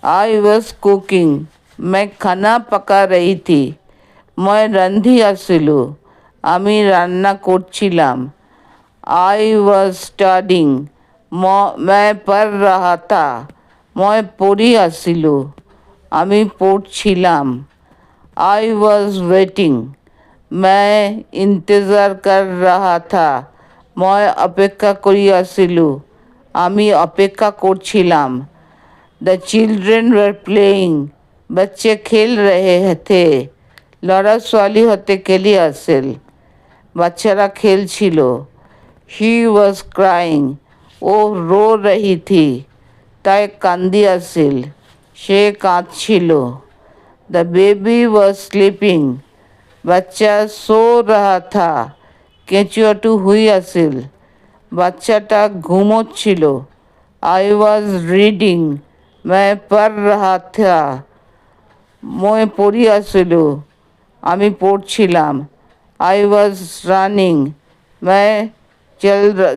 I was cooking, मैं खाना पका रही थी। मैं রান্ধি আসিলু, আমি রান্না করছিলাম। आई वॉज स्टाडिंग, मैं पढ़ रहा था। मैं পড়ি আসিলু, আমি পড়ছিলাম। आई वॉज वेटिंग, मैं इंतज़ार कर रहा था। मैं অপেক্ষা করি আসিলু, আমি অপেক্ষা করছিলাম। द चिल्ड्रेन वर प्लेइंग, बच्चे खेल रहे थे। লড়া ছোৱালী হতে খেলি আছিল, বাচ্চারা খেলছিল। হি ওয়াজ ক্রাইং, ও रो रही थी, তাই কান্দি আছিল, সে কাঁদছিল। द बेबी वॉज स्लीपिंग, বাচ্চা সো रहा था, কেঁচুয়াটু হুই আছিল, বাচ্চাটা ঘুমোচ্ছিল। आई वॉज रीडिंग, मैं पढ़ रहा था। मैं পড়ি আসিলু, আমি পড়ছিলাম। आई वॉज रनिंग, मैं चल